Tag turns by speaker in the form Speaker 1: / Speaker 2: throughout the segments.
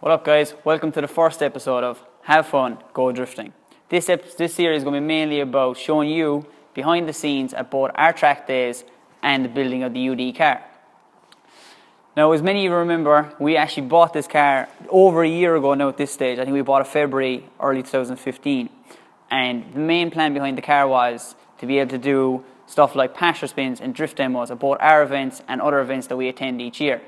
Speaker 1: What up guys, welcome to the first episode of Have Fun, Go Drifting. This series is going to be mainly about showing you behind the scenes at both our track days and the building of the UD car. Now, as many of you remember, we actually bought this car over a year ago now at this stage. I think we bought it February, early 2015. And the main plan behind the car was to be able to do stuff like pasture spins and drift demos at both our events and other events that we attend each year.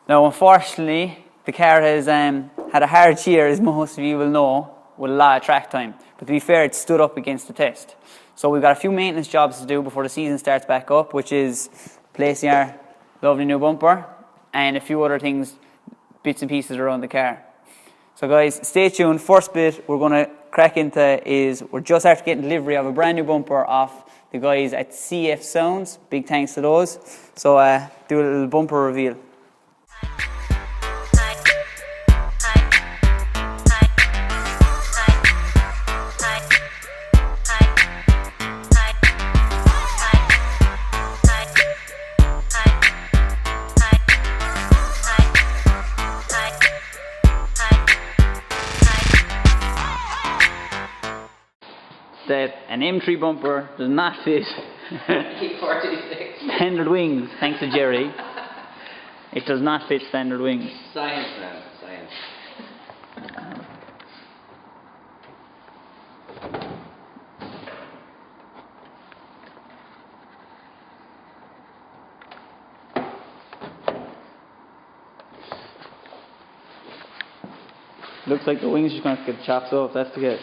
Speaker 1: Now, unfortunately, the car has had a hard year, as most of you will know, with a lot of track time. But to be fair, it stood up against the test. So we've got a few maintenance jobs to do before the season starts back up, which is placing our lovely new bumper and a few other things, bits and pieces around the car. So guys, stay tuned. First bit we're going to crack into is we're just after getting delivery of a brand new bumper off the guys at CF Sounds. Big thanks to those. So do a little bumper reveal. That an M3 bumper does not fit standard wings, thanks to Jerry. It does not fit standard wings.
Speaker 2: Science, man, science.
Speaker 1: Looks like the wings are just going to get chopped off, that's the case.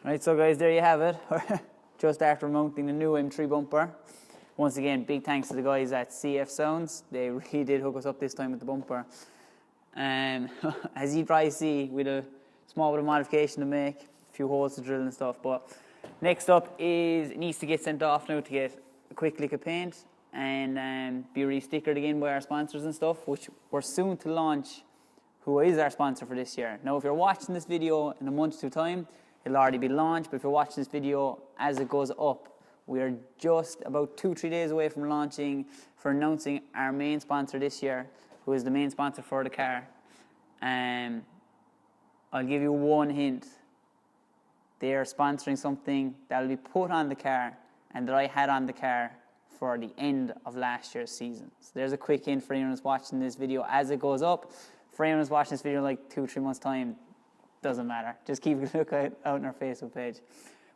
Speaker 1: Right, so guys, there you have it. Just after mounting the new M3 bumper. Once again, big thanks to the guys at CF Sounds. They really did hook us up this time with the bumper. As you probably see, with a small bit of modification to make, a few holes to drill and stuff. But next up is, it needs to get sent off now to get a quick lick of paint and be re-stickered again by our sponsors and stuff, which we're soon to launch who is our sponsor for this year. Now, if you're watching this video in a month's time, it'll already be launched, but if you're watching this video as it goes up, we are just about 2-3 days away from announcing our main sponsor this year, who is the main sponsor for the car. I'll give you one hint. They are sponsoring something that will be put on the car and that I had on the car for the end of last year's season. So there's a quick hint for anyone who's watching this video as it goes up. For anyone who's watching this video in like 2-3 months' time, doesn't matter. Just keep a look out on our Facebook page.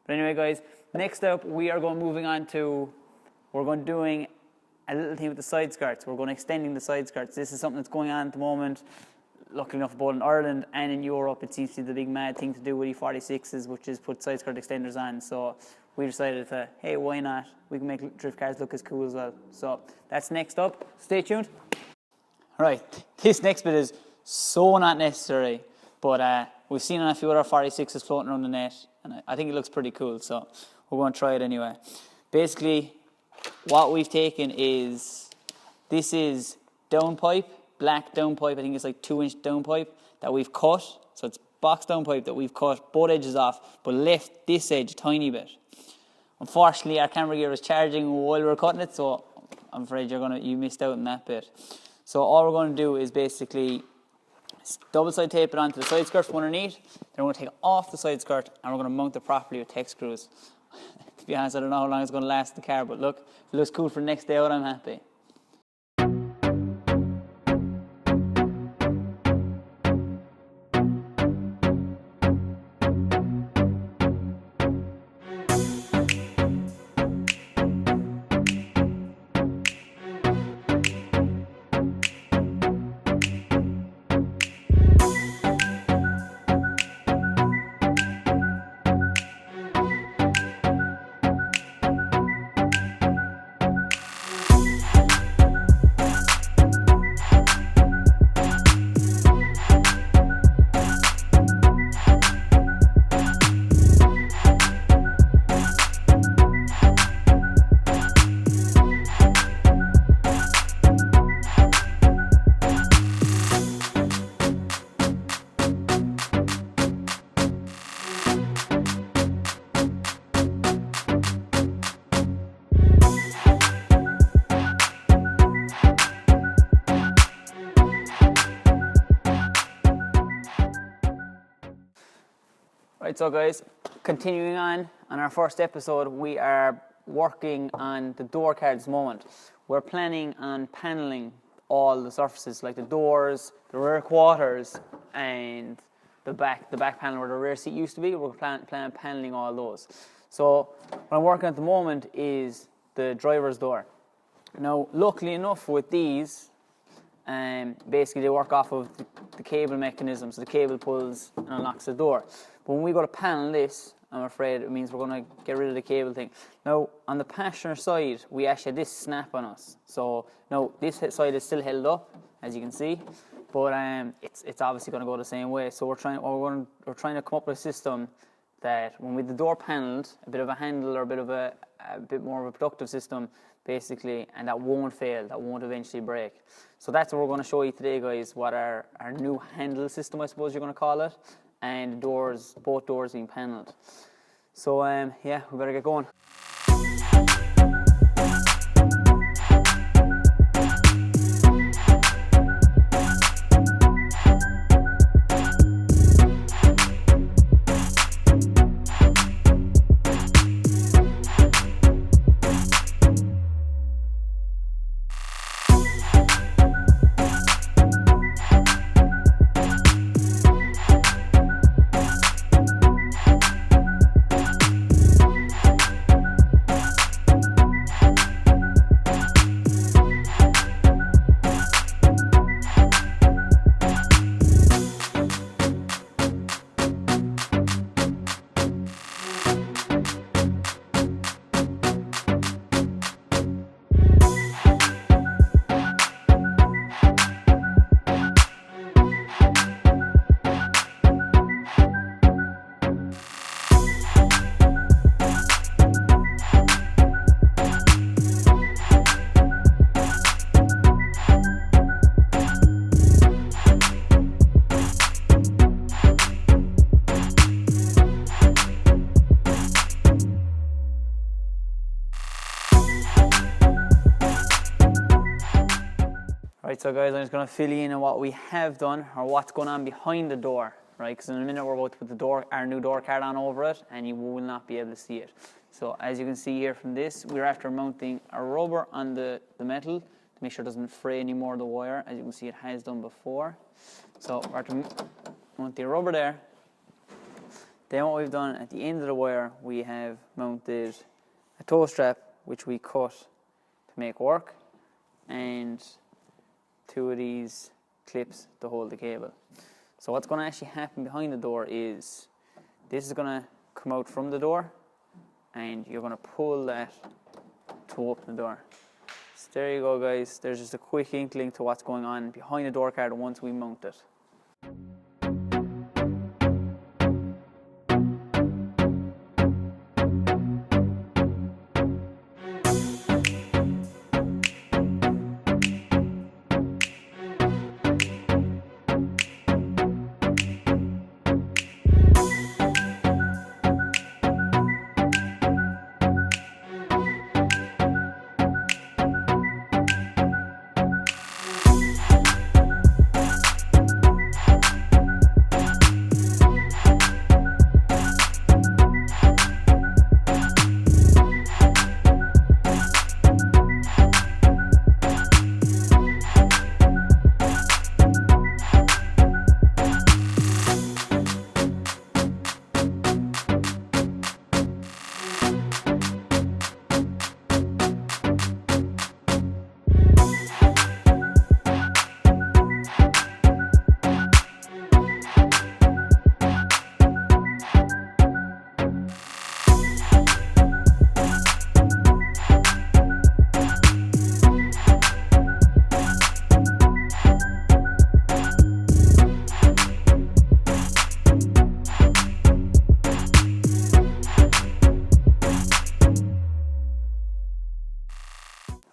Speaker 1: But anyway, guys, next up we're doing a little thing with the side skirts. We're going extending the side skirts. This is something that's going on at the moment. Luckily enough, both in Ireland and in Europe, it seems to be the big mad thing to do with E46s, which is put side skirt extenders on. So we decided to, hey, why not? We can make drift cars look as cool as well. So that's next up. Stay tuned. All right, this next bit is so not necessary, but we've seen a few other 46s floating around the net, and I think it looks pretty cool, so we're going to try it anyway. Basically, what we've taken is, this is downpipe, black downpipe, I think it's like 2-inch downpipe that we've cut. So it's box downpipe that we've cut both edges off, but left this edge a tiny bit. Unfortunately, our camera gear was charging while we were cutting it, so I'm afraid you missed out on that bit. So all we're going to do is basically double side tape it onto the side skirt from underneath. Then we're going to take off the side skirt and we're going to mount it properly with tech screws. To be honest, I don't know how long it's going to last in the car, but look, if it looks cool for the next day out, I'm happy. Right, so guys, continuing on our first episode, we are working on the door card at this moment. We're planning on paneling all the surfaces, like the doors, the rear quarters, and the back panel where the rear seat used to be. We're planning on paneling all those. So what I'm working at the moment is the driver's door. Now, luckily enough with these, basically they work off of the cable mechanism, so the cable pulls and unlocks the door. But when we go to panel this, I'm afraid it means we're going to get rid of the cable thing. Now, on the passenger side, we actually had this snap on us. So, now, this side is still held up, as you can see, but it's obviously going to go the same way. So we're trying to come up with a system that when with the door panelled, a bit of a handle or a bit more of a productive system, basically, and that won't fail, that won't eventually break. So that's what we're going to show you today, guys, what our new handle system, I suppose you're going to call it, and doors, both doors being panelled. So yeah, we better get going. Right, so guys, I'm just going to fill you in on what we have done, or what's going on behind the door, right? Because in a minute we're about to put our new door card on over it, and you will not be able to see it. So as you can see here from this, we're after mounting a rubber on the metal to make sure it doesn't fray any more of the wire. As you can see, it has done before. So we're after mount the rubber there. Then what we've done at the end of the wire, we have mounted a toe strap, which we cut to make work, and two of these clips to hold the cable. So what's going to actually happen behind the door is this is going to come out from the door, and you're going to pull that to open the door. So there you go, guys. There's just a quick inkling to what's going on behind the door card once we mount it.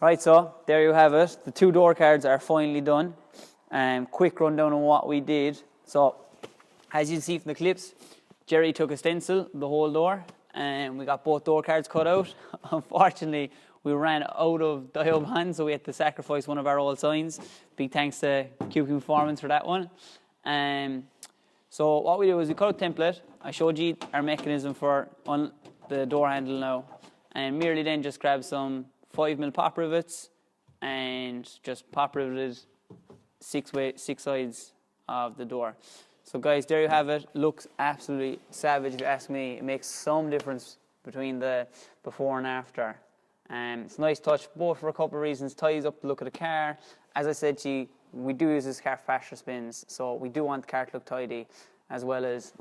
Speaker 1: Right, so there you have it. The 2 door cards are finally done. Quick rundown on what we did. So, as you can see from the clips, Jerry took a stencil, the whole door, and we got both door cards cut out. Unfortunately, we ran out of Dioband, so we had to sacrifice one of our old signs. Big thanks to QQ Performance for that one. So what we do is we cut a template. I showed you our mechanism for on the door handle now, and merely then just grab some 5mm pop rivets and just pop riveted 6 sides of the door. So guys, there you have it. Looks absolutely savage if you ask me. It makes some difference between the before and after. It's a nice touch, both for a couple of reasons. Ties up the look of the car. As I said to you, we do use this car for faster spins, so we do want the car to look tidy as well as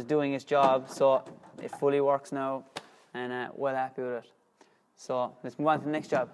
Speaker 1: doing its job. So it fully works now, and well happy with it. So let's move on to the next job.